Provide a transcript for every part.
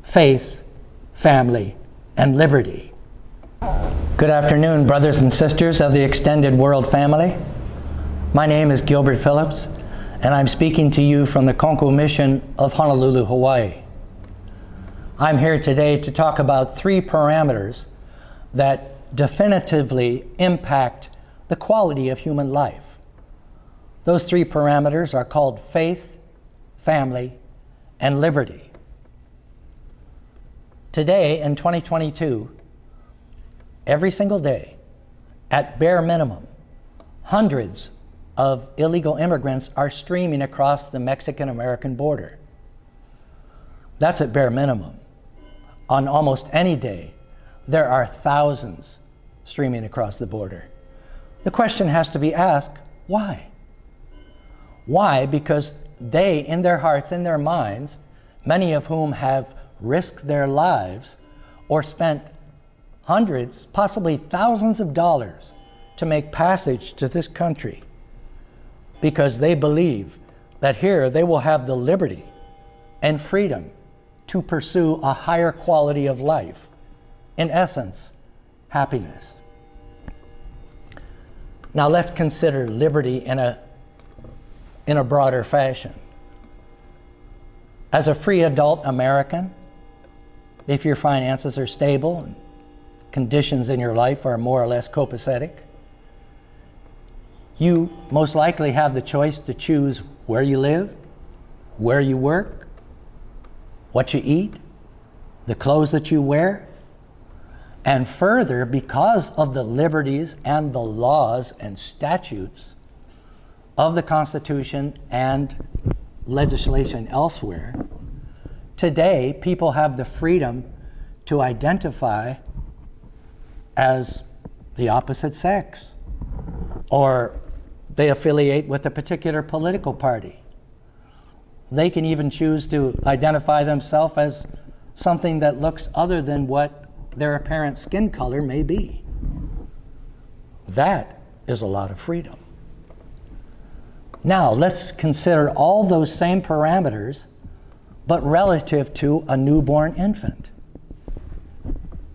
faith, family, and liberty. Good afternoon, brothers and sisters of the extended world family. My name is Gilbert Phillips, and I'm speaking to you from the Konko mission of Honolulu, Hawaii. I'm here today to talk about 3 parameters that definitively impact the quality of human life. Those 3 parameters are called faith, family, and liberty. Today, in 2022, every single day, at bare minimum, hundreds of illegal immigrants are streaming across the Mexican-American border. That's at bare minimum. On almost any day, there are thousands streaming across the border. The question has to be asked, why? Why? Because they, in their hearts, in their minds, many of whom have risked their lives or spent hundreds, possibly thousands of dollars to make passage to this country, because they believe that here they will have the liberty and freedom to pursue a higher quality of life. In essence, happiness. Now let's consider liberty in a broader fashion. As a free adult American, if your finances are stable and conditions in your life are more or less copacetic, you most likely have the choice to choose where you live, where you work, what you eat, the clothes that you wear, and further, because of the liberties and the laws and statutes of the Constitution and legislation elsewhere, today people have the freedom to identify as the opposite sex, or they affiliate with a particular political party. They can even choose to identify themselves as something that looks other than what their apparent skin color may be. That is a lot of freedom. Now, let's consider all those same parameters, but relative to a newborn infant.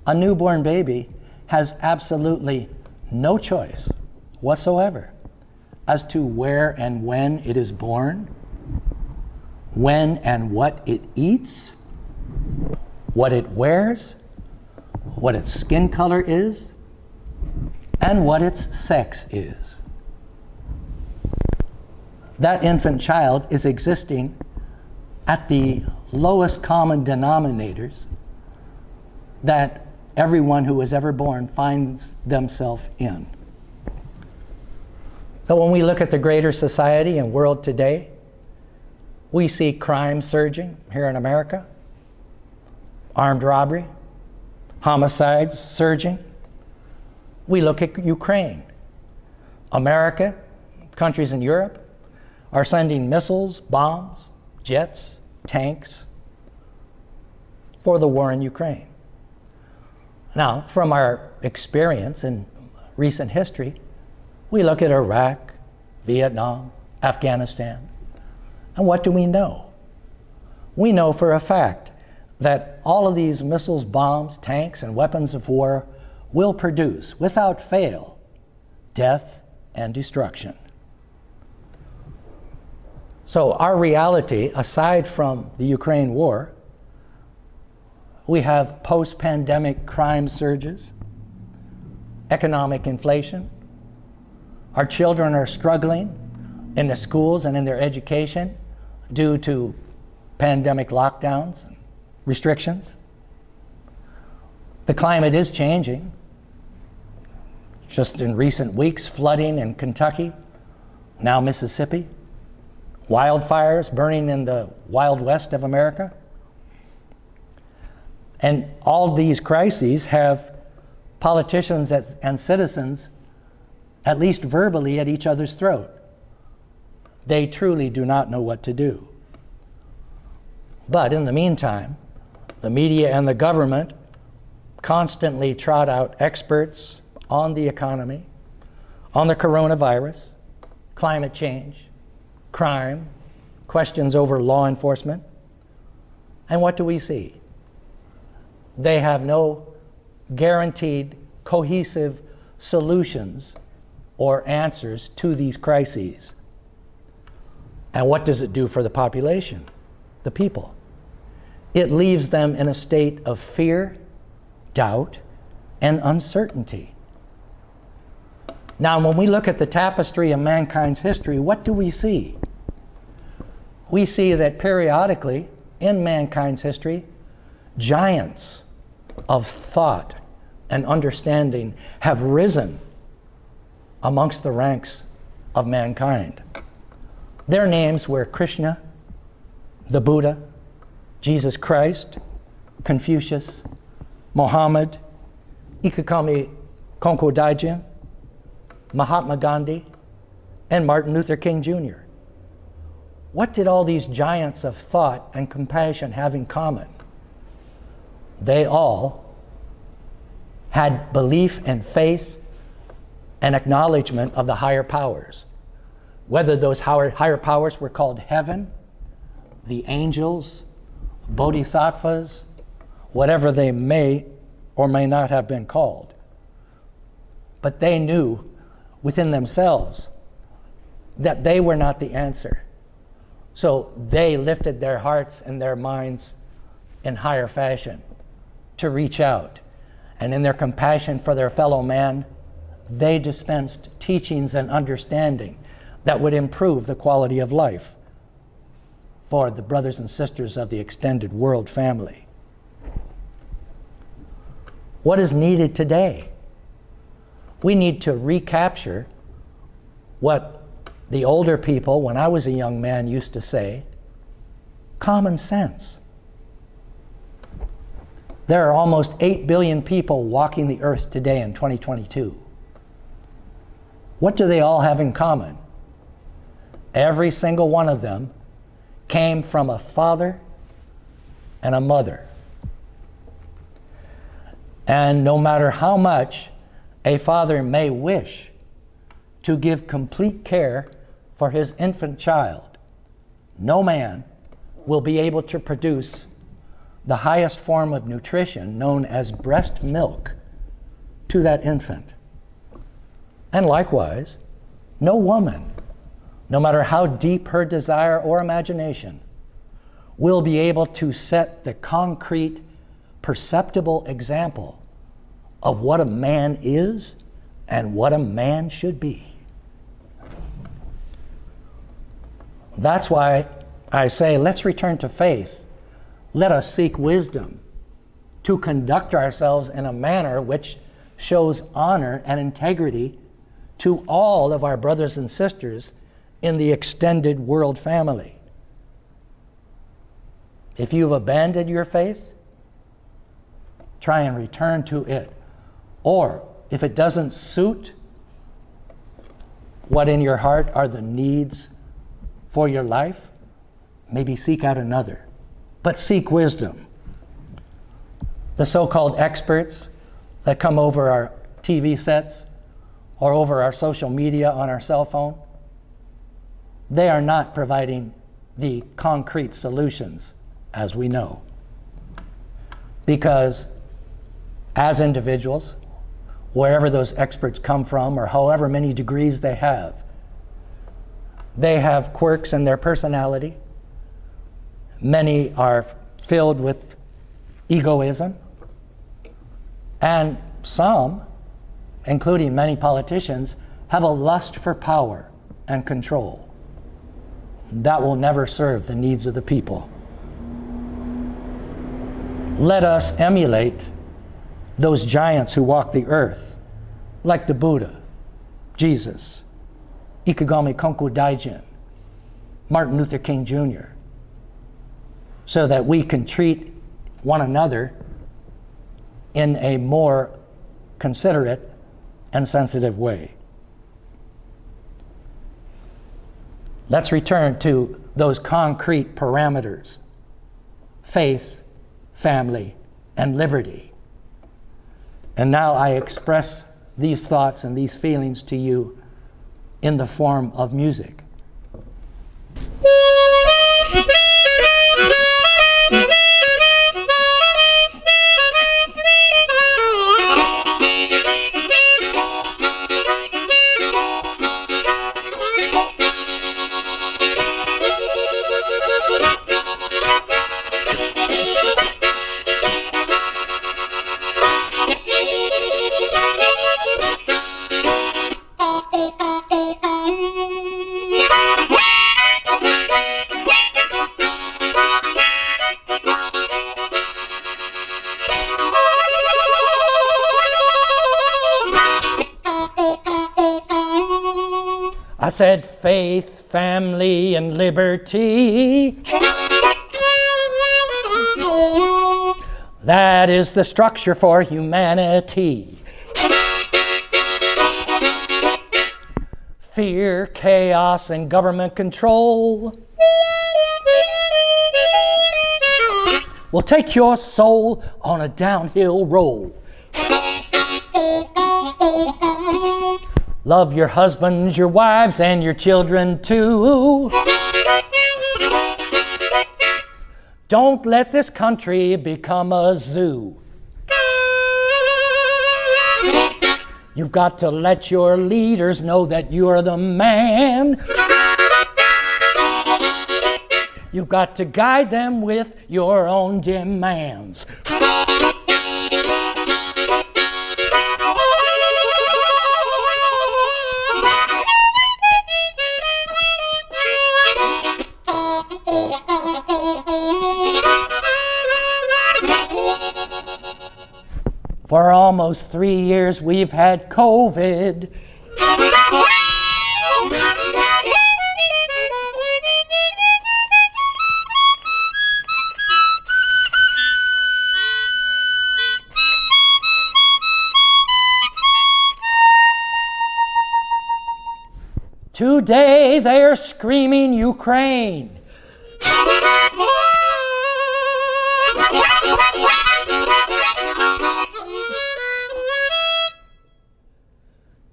A newborn baby has absolutely no choice whatsoever as to where and when it is born, when and what it eats, what it wears, what its skin color is, and what its sex is. That infant child is existing at the lowest common denominators that everyone who was ever born finds themselves in. So when we look at the greater society and world today, we see crime surging here in America, armed robbery, homicides surging. We look at Ukraine. America, countries in Europe, are sending missiles, bombs, jets, tanks for the war in Ukraine. Now, from our experience in recent history, we look at Iraq, Vietnam, Afghanistan, and what do we know? We know for a fact that all of these missiles, bombs, tanks, and weapons of war will produce, without fail, death and destruction. So our reality, aside from the Ukraine war, we have post-pandemic crime surges, economic inflation. Our children are struggling in the schools and in their education due to pandemic lockdowns, restrictions. The climate is changing. Just in recent weeks, flooding in Kentucky, now Mississippi, wildfires burning in the Wild West of America. And all these crises have politicians and citizens, at least verbally, at each other's throat. They truly do not know what to do. But in the meantime, the media and the government constantly trot out experts on the economy, on the coronavirus, climate change, crime, questions over law enforcement. And what do we see? They have no guaranteed cohesive solutions or answers to these crises. And what does it do for the population, the people? It leaves them in a state of fear, doubt, and uncertainty. Now, when we look at the tapestry of mankind's history, what do we see? We see that periodically in mankind's history, giants of thought and understanding have risen amongst the ranks of mankind. Their names were Krishna, the Buddha, Jesus Christ, Confucius, Muhammad, Ikigami Konko Daijin, Mahatma Gandhi, and Martin Luther King Jr. What did all these giants of thought and compassion have in common? They all had belief and faith and acknowledgement of the higher powers. Whether those higher powers were called heaven, the angels, bodhisattvas, whatever they may or may not have been called. But they knew within themselves that they were not the answer. So they lifted their hearts and their minds in higher fashion to reach out. And in their compassion for their fellow man, they dispensed teachings and understanding that would improve the quality of life for the brothers and sisters of the extended world family. What is needed today? We need to recapture what the older people, when I was a young man, used to say, common sense. There are almost 8 billion people walking the earth today in 2022. What do they all have in common? Every single one of them came from a father and a mother. And no matter how much a father may wish to give complete care for his infant child, no man will be able to produce the highest form of nutrition, known as breast milk, to that infant. And likewise, no woman, no matter how deep her desire or imagination, will be able to set the concrete, perceptible example of what a man is and what a man should be. That's why I say, let's return to faith. Let us seek wisdom to conduct ourselves in a manner which shows honor and integrity to all of our brothers and sisters in the extended world family. If you've abandoned your faith, try and return to it. Or if it doesn't suit what in your heart are the needs for your life, maybe seek out another. But seek wisdom. The so-called experts that come over our TV sets or over our social media on our cell phone, they are not providing the concrete solutions, as we know. Because as individuals, wherever those experts come from or however many degrees they have quirks in their personality. Many are filled with egoism. And some, including many politicians, have a lust for power and control. That will never serve the needs of the people. Let us emulate those giants who walk the earth, like the Buddha, Jesus, Ikigami Konko Daijin, Martin Luther King Jr., so that we can treat one another in a more considerate and sensitive way. Let's return to those concrete parameters: faith, family, and liberty. And now I express these thoughts and these feelings to you in the form of music. I said faith, family, and liberty. That is the structure for humanity. Fear, chaos, and government control will take your soul on a downhill roll. Love your husbands, your wives, and your children too. Don't let this country become a zoo. You've got to let your leaders know that you're the man. You've got to guide them with your own demands. For almost 3 years we've had COVID. Today they're screaming Ukraine.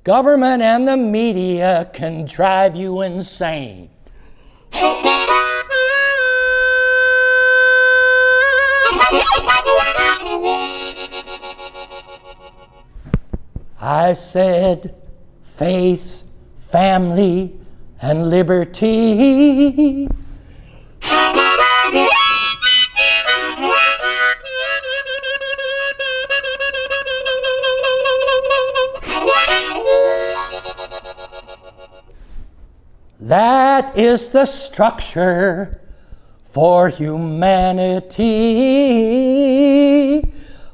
Government and the media can drive you insane. I said faith, family, and liberty. That is the structure for humanity.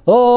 Oh.